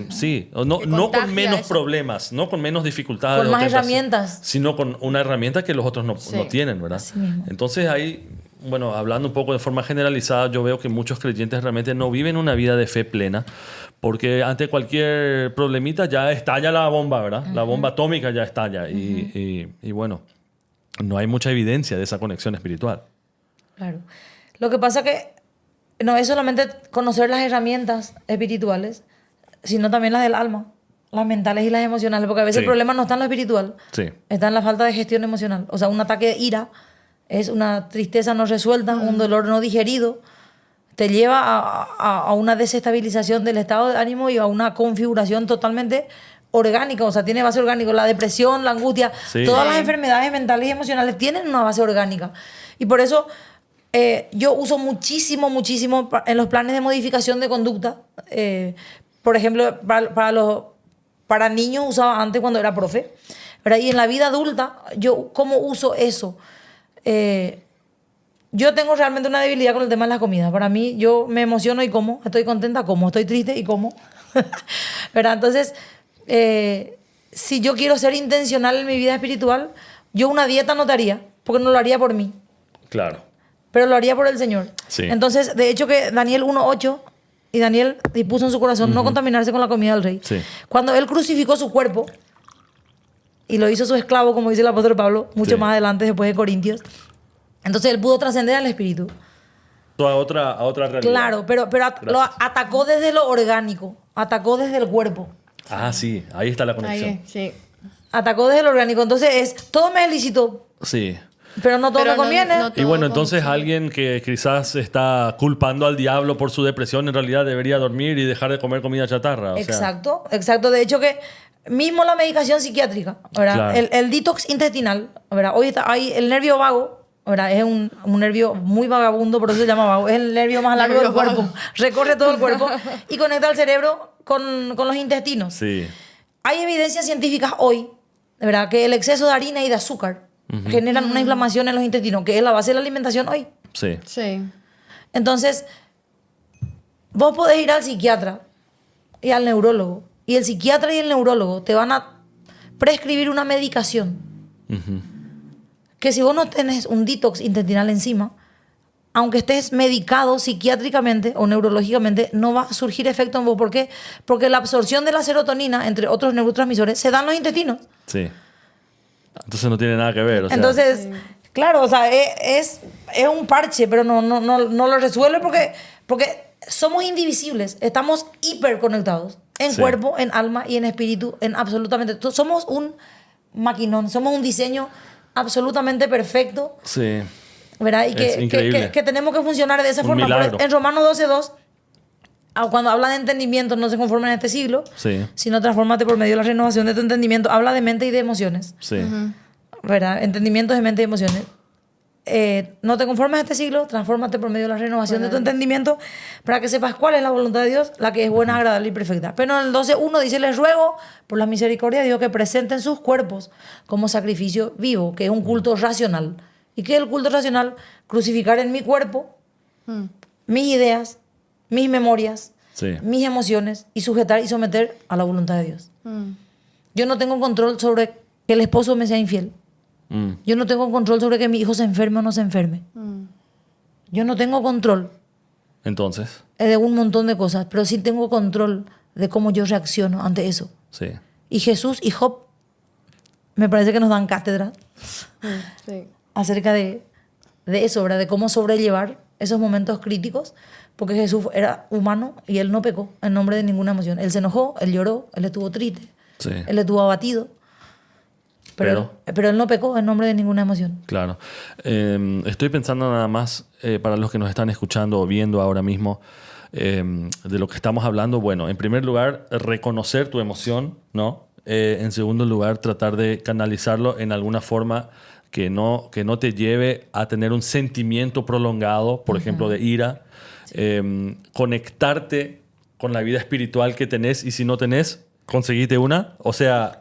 Sí, no, Que no con contagia menos eso. problemas, no con menos dificultades. Con o más tentaciones, herramientas. sino con una herramienta que los otros no Sí. no tienen, ¿verdad? Así mismo. Entonces ahí, bueno, hablando un poco de forma generalizada, yo veo que muchos creyentes realmente no viven una vida de fe plena, porque ante cualquier problemita ya estalla la bomba, ¿verdad? La bomba atómica ya estalla. Y bueno, no hay mucha evidencia de esa conexión espiritual. Claro. Lo que pasa que no es solamente conocer las herramientas espirituales, sino también las del alma, las mentales y las emocionales, porque a veces Sí. el problema no está en lo espiritual, Sí. está en la falta de gestión emocional. O sea, un ataque de ira es una tristeza no resuelta, un dolor no digerido, te lleva a una desestabilización del estado de ánimo y a una configuración totalmente orgánica, o sea, tiene base orgánica. La depresión, la angustia, Sí. todas Sí. las enfermedades mentales y emocionales tienen una base orgánica. Y por eso yo uso muchísimo en los planes de modificación de conducta. Por ejemplo, para niños usaba antes cuando era profe, ¿verdad? Y en la vida adulta, yo ¿cómo uso eso? Yo tengo realmente una debilidad con el tema de la comida. Para mí, yo me emociono y como, estoy contenta, como, estoy triste y como. ¿Verdad? Entonces, si yo quiero ser intencional en mi vida espiritual, yo una dieta no te haría, porque no lo haría por mí, Claro. pero lo haría por el Señor. Sí. Entonces, de hecho que Daniel 1:8, y Daniel dispuso en su corazón no contaminarse con la comida del rey. Sí. Cuando él crucificó su cuerpo y lo hizo su esclavo, como dice el apóstol Pablo, mucho Sí. más adelante, después de Corintios, entonces él pudo trascender al espíritu. A otra realidad. Claro, pero lo Gracias. atacó desde lo orgánico, atacó desde el cuerpo, Ah, sí, ahí está la conexión. Ahí, sí. atacó desde lo orgánico. Entonces todo me es lícito, Sí. pero no todo Pero me no- conviene. no Y todo bueno, con- entonces sí. alguien que quizás está culpando al diablo por su depresión, en realidad debería dormir y dejar de comer comida chatarra. O sea, Exacto, exacto. De hecho que mismo la medicación psiquiátrica, ¿verdad? Claro. El detox intestinal, ¿verdad? Hoy está ahí el nervio vago, ¿verdad? Es un nervio muy vagabundo, por eso se llama vago. Es el nervio más largo del Nervio cuerpo. vago. Recorre todo el cuerpo y conecta al cerebro con los intestinos. Sí, Hay evidencias científicas hoy, ¿verdad? Que el exceso de harina y de azúcar generan una inflamación en los intestinos, que es la base de la alimentación hoy. sí. Sí. Entonces, vos podés ir al psiquiatra y al neurólogo. Y el psiquiatra y el neurólogo te van a prescribir una medicación. Que si vos no tenés un detox intestinal encima, aunque estés medicado psiquiátricamente o neurológicamente, no va a surgir efecto en vos. ¿Por qué? Porque la absorción de la serotonina, entre otros neurotransmisores, se da en los intestinos. Sí. Entonces no tiene nada que ver. O sea, Entonces, claro, o sea, es un parche, pero no lo resuelve porque somos indivisibles, estamos hiperconectados en Sí. cuerpo, en alma y en espíritu, en absolutamente todo. Somos un maquinón, somos un diseño absolutamente perfecto, sí. ¿verdad? Y Es increíble. que tenemos que funcionar de esa Un forma. milagro. En Romanos 12:2, cuando habla de entendimiento, no se conformen en este siglo, Sí. sino transfórmate por medio de la renovación de tu entendimiento. Habla de mente y de emociones. Sí. ¿Verdad? Entendimientos de mente y emociones. No te conformes a este siglo, transfórmate por medio de la renovación de tu entendimiento para que sepas cuál es la voluntad de Dios, la que es buena, agradable y perfecta. Pero en el 12:1 dice, les ruego por la misericordia de Dios que presenten sus cuerpos como sacrificio vivo, que es un culto racional ¿Y qué es el culto racional? Crucificar en mi cuerpo mis ideas, mis memorias, Sí. mis emociones y sujetar y someter a la voluntad de Dios. Yo no tengo control sobre que el esposo me sea infiel. Yo no tengo control sobre que mi hijo se enferme o no se enferme. Yo no tengo control Entonces, de un montón de cosas, pero sí tengo control de cómo yo reacciono ante eso. sí. Y Jesús y Job me parece que nos dan cátedra Sí. acerca de eso, ¿verdad? De cómo sobrellevar esos momentos críticos, porque Jesús era humano y él no pecó en nombre de ninguna emoción. Él se enojó, él lloró, él estuvo triste, Sí. él estuvo abatido, pero él no pecó en nombre de ninguna emoción. Claro. Estoy pensando nada más, para los que nos están escuchando o viendo ahora mismo, de lo que estamos hablando. Bueno, en primer lugar, reconocer tu emoción, ¿no? En segundo lugar, tratar de canalizarlo en alguna forma que no te lleve a tener un sentimiento prolongado, por ejemplo, de ira. Conectarte con la vida espiritual que tenés, y si no tenés, conseguiste una. O sea,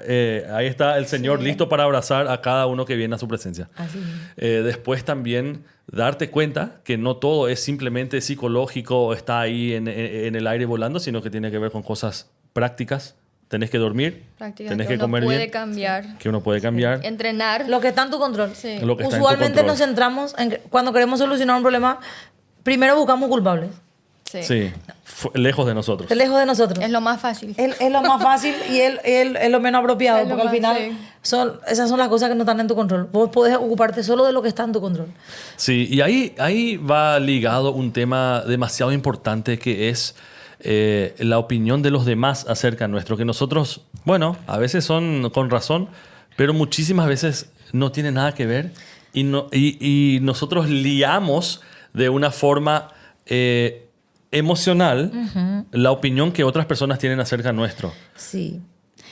ahí está el Señor listo para abrazar a cada uno que viene a su presencia. Así mismo. Después también darte cuenta que no todo es simplemente psicológico o está ahí en el aire volando, sino que tiene que ver con cosas prácticas. Tenés que dormir, Prácticas tenés que que uno comer puede bien, cambiar. que uno puede cambiar. Entrenar. Lo que está en tu control. Sí. Lo que está en tu Usualmente control. nos centramos en que cuando queremos solucionar un problema, primero buscamos culpables, Sí. Sí, lejos de nosotros. lejos de nosotros. Es lo más fácil. Es lo más fácil y es lo menos apropiado, Es lo porque al más, final sí. esas son las cosas que no están en tu control. Vos podés ocuparte solo de lo que está en tu control. Sí, y ahí va ligado un tema demasiado importante, que es la opinión de los demás acerca nuestro, que nosotros, bueno, a veces son con razón, pero muchísimas veces no tiene nada que ver, y nosotros liamos de una forma emocional la opinión que otras personas tienen acerca nuestro. Sí.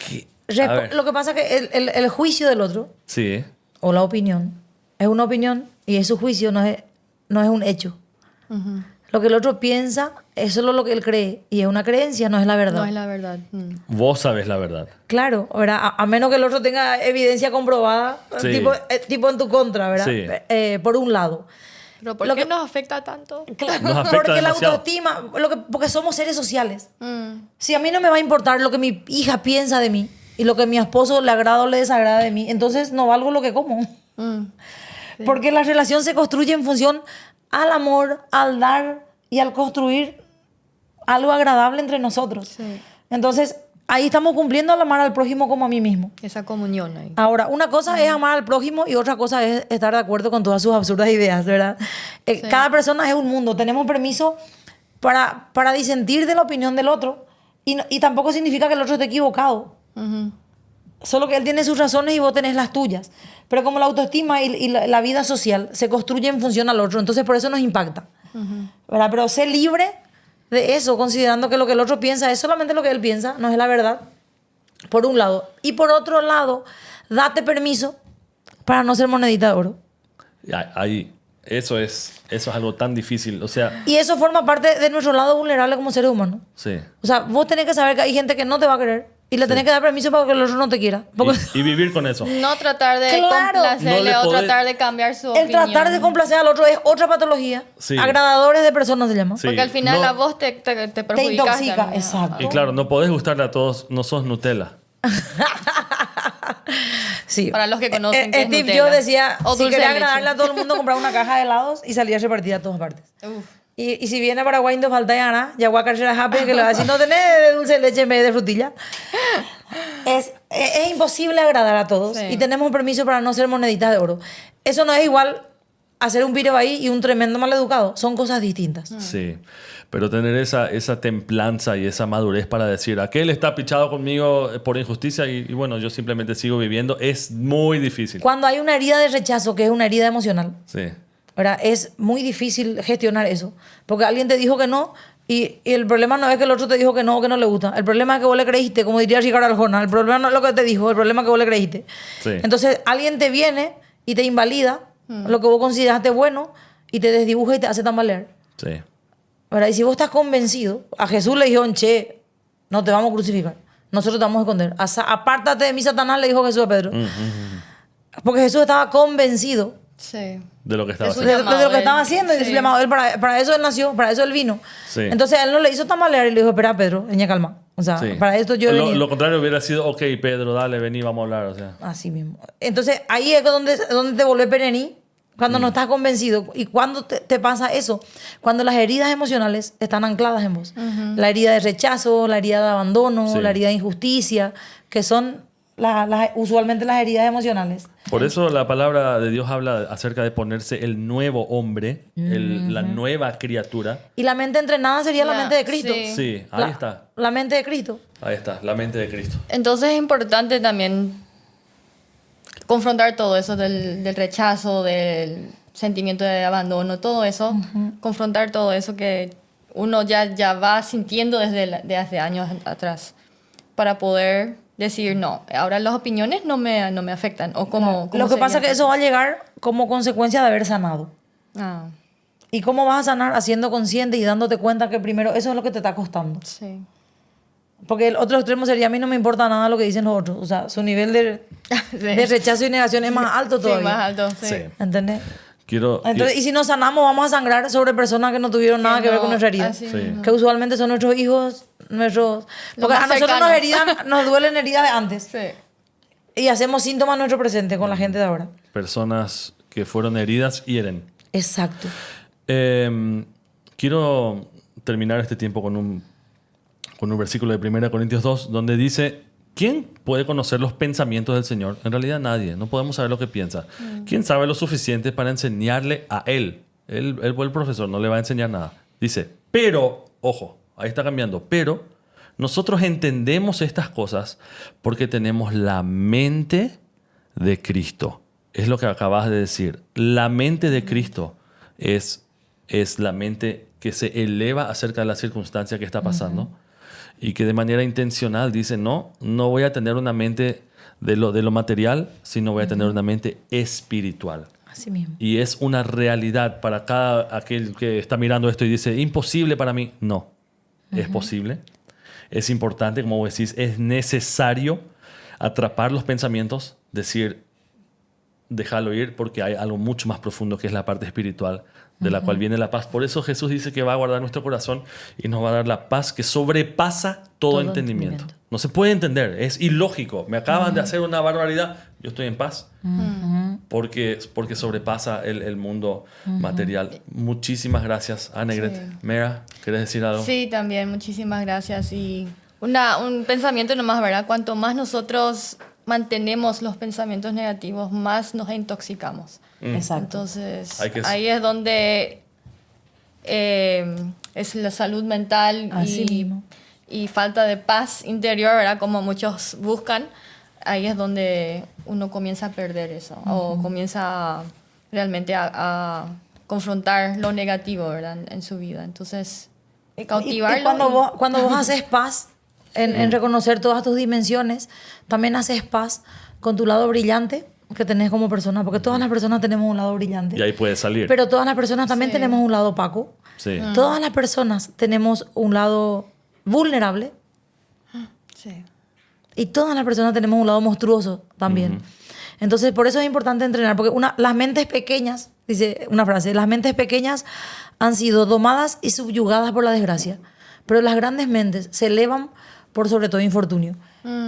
Que- a ver. Lo que pasa es que el juicio del otro, Sí, o la opinión, es una opinión y es su juicio, no es un hecho. Lo que el otro piensa es solo lo que él cree y es una creencia, no es la verdad. No es la verdad. vos sabes la verdad. Claro, ¿verdad? A menos que el otro tenga evidencia comprobada, Sí. tipo en tu contra, ¿verdad? Sí. Por un lado. Pero ¿por Lo qué que- nos afecta tanto? Claro, Nos afecta porque la demasiado. autoestima, porque somos seres sociales. Si a mí no me va a importar lo que mi hija piensa de mí y lo que a mi esposo le agrada o le desagrada de mí, entonces no valgo lo que como. Porque la relación se construye en función al amor, al dar y al construir algo agradable entre nosotros. Sí. Entonces, ahí estamos cumpliendo al amar al prójimo como a mí mismo. Esa comunión ahí. Ahora, una cosa es amar al prójimo y otra cosa es estar de acuerdo con todas sus absurdas ideas, ¿verdad? Cada persona es un mundo. Tenemos permiso para disentir de la opinión del otro y tampoco significa que el otro esté equivocado. Solo que él tiene sus razones y vos tenés las tuyas. Pero como la autoestima y la vida social se construye en función al otro, entonces por eso nos impacta. ¿Verdad? Pero sé libre de eso, considerando que lo que el otro piensa es solamente lo que él piensa, no es la verdad. Por un lado. Y por otro lado, date permiso para no ser monedita de oro. Ahí, eso es algo tan difícil. O sea, Y eso forma parte de nuestro lado vulnerable como seres humanos. sí. O sea, vos tenés que saber que hay gente que no te va a querer y le tenés que dar permiso para que el otro no te quiera. Porque Y vivir con eso. No tratar de Claro. complacerle No le o podés- tratar de cambiar su el opinión. tratar de complacer al otro es otra patología. Sí. Agradadores de personas se llama. Sí. Porque al final No- a vos te Te perjudicas intoxica, también. exacto. Y claro, no podés gustarle a todos, no sos Nutella. Sí. Para los que conocen qué es Steve Nutella. Jobs decía, O si dulce quería de leche. agradarle a todo el mundo, comprar una caja de helados y salir a repartir a todas partes. Uf. Y si viene a Paraguay, no falta ya nada. Ya voy a cargar a Happy que le va a decir, no tenés dulce de leche en vez de frutilla. Es imposible agradar a todos. Sí. Y tenemos permiso para no ser moneditas de oro. Eso no es igual hacer un piro ahí y un tremendo maleducado. Son cosas distintas. Sí. Pero tener esa templanza y esa madurez para decir, aquel está pichado conmigo por injusticia y bueno, yo simplemente sigo viviendo, es muy difícil. Cuando hay una herida de rechazo, que es una herida emocional, Sí. ¿verdad? Es muy difícil gestionar eso. Porque alguien te dijo que no y el problema no es que el otro te dijo que no o que no le gusta. El problema es que vos le creíste, como diría Ricardo Arjona. El problema no es lo que te dijo, el problema es que vos le creíste. Sí. Entonces alguien te viene y te invalida lo que vos consideraste bueno y te desdibuja y te hace tambalear. Sí. ¿Verdad? Y si vos estás convencido, a Jesús le dijeron, che, no te vamos a crucificar. Nosotros te vamos a esconder. Apártate de mí, Satanás, le dijo Jesús a Pedro. Porque Jesús estaba convencido Sí. de lo que estaba Es un haciendo. de lo que él. estaba haciendo. Y Sí. su llamado, él, para eso él nació, para eso él vino. Sí. Entonces él no le hizo tambalear y le dijo, espera, Pedro, ña calma. O sea, Sí. para esto yo he venido. Lo contrario hubiera sido, ok, Pedro, dale, vení, vamos a hablar. O sea. Así mismo. Entonces ahí es donde te vuelve perení, cuando no estás convencido. ¿Y cuando te pasa eso? Cuando las heridas emocionales están ancladas en vos. La herida de rechazo, la herida de abandono, Sí. la herida de injusticia, que son usualmente las heridas emocionales. Por eso la palabra de Dios habla acerca de ponerse el nuevo hombre, la nueva criatura. Y la mente entrenada sería la La- mente de Cristo. sí. Sí, ahí está. La mente de Cristo. Ahí está, la mente de Cristo. Entonces es importante también confrontar todo eso del rechazo, del sentimiento de abandono, todo eso, confrontar todo eso que uno ya va sintiendo desde hace años atrás, para poder decir, no, ahora las opiniones no me afectan. O como, Lo que pasa es que eso va a llegar como consecuencia de haber sanado. Ah, ¿Y cómo vas a sanar? Haciendo consciente y dándote cuenta que primero eso es lo que te está costando. sí. Porque el otro extremo sería, a mí no me importa nada lo que dicen los otros. O sea, su nivel de rechazo y negación es más alto Sí, todavía. más alto, sí. Sí. ¿Entendés? Quiero, Entonces, y si nos sanamos, vamos a sangrar sobre personas que no tuvieron nada que ver con nuestra herida. así Sí. mismo. Que usualmente son nuestros hijos, nuestros... Porque más a nosotros cercanos. nos duelen heridas de antes. Sí. Y hacemos síntomas en nuestro presente con la gente de ahora. personas que fueron heridas hieren. Exacto. Quiero terminar este tiempo con un versículo de 1 Corintios 2, donde dice, ¿quién puede conocer los pensamientos del Señor? En realidad nadie, no podemos saber lo que piensa. ¿Quién sabe lo suficiente para enseñarle a él? Él fue el profesor, no le va a enseñar nada. Dice, pero, ojo, ahí está cambiando, pero nosotros entendemos estas cosas porque tenemos la mente de Cristo. Es lo que acabas de decir. La mente de Cristo es la mente que se eleva acerca de la circunstancia que está pasando y que de manera intencional dice, no voy a tener una mente de lo material, sino voy a tener una mente espiritual. Así mismo. Y es una realidad para cada aquel que está mirando esto y dice, imposible para mí. No, es posible. Es importante, como vos decís, es necesario atrapar los pensamientos, decir, déjalo ir, porque hay algo mucho más profundo que es la parte espiritual, de la cual viene la paz. Por eso Jesús dice que va a guardar nuestro corazón y nos va a dar la paz que sobrepasa todo entendimiento. No se puede entender, es ilógico. Me acaban de hacer una barbaridad, yo estoy en paz. Porque sobrepasa el mundo material. Muchísimas gracias, Annegret. Sí. Mera, ¿querés decir algo? Sí, también, muchísimas gracias. Y un pensamiento nomás, ¿verdad? Cuanto más nosotros mantenemos los pensamientos negativos, más nos intoxicamos. Exacto. Entonces, Hay que- ahí es donde es la salud mental Así mismo. y falta de paz interior, ¿verdad? Como muchos buscan. Ahí es donde uno comienza a perder eso, o comienza realmente a confrontar lo negativo, ¿verdad? En su vida. Entonces, cautivarlo. Y cuando vos haces paz en reconocer todas tus dimensiones, también haces paz con tu lado brillante que tenés como persona, porque todas las personas tenemos un lado brillante. Y ahí puede salir. Pero todas las personas también Sí. tenemos un lado opaco. Sí. Todas las personas tenemos un lado vulnerable Sí. y todas las personas tenemos un lado monstruoso también. Entonces, por eso es importante entrenar, porque las mentes pequeñas, dice una frase, las mentes pequeñas han sido domadas y subyugadas por la desgracia, pero las grandes mentes se elevan por sobre todo infortunio.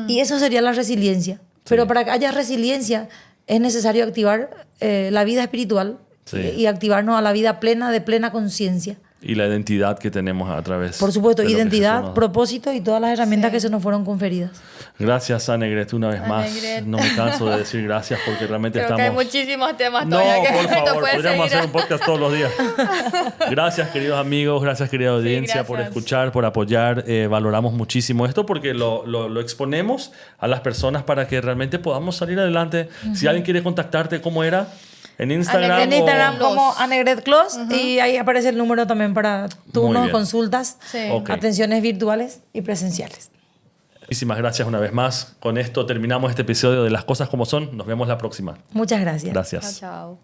Y eso sería la resiliencia. Pero para que haya resiliencia es necesario activar la vida espiritual Sí. y activarnos a la vida plena de plena conciencia. Y la identidad que tenemos a través. Por supuesto, de lo que identidad, Jesús nos da. propósito y todas las herramientas Sí. que se nos fueron conferidas. Gracias, Annegret, una vez más. Annegret. No me canso de decir gracias porque realmente Creo que hay estamos... muchísimos temas No, todavía que por esto favor, puede podríamos seguir. hacer un podcast todos los días. Gracias, queridos amigos, gracias, querida audiencia, por gracias. escuchar, por apoyar. Valoramos muchísimo esto porque lo exponemos a las personas para que realmente podamos salir adelante. Si alguien quiere contactarte, ¿cómo era? En Instagram. En Instagram o- como Annegret Clos y ahí aparece el número también para Muy turnos, bien. consultas, Sí. Ok. atenciones virtuales y presenciales. Muchísimas gracias una vez más. Con esto terminamos este episodio de Las Cosas Como Son. Nos vemos la próxima. Muchas gracias. Gracias. Chao, chao.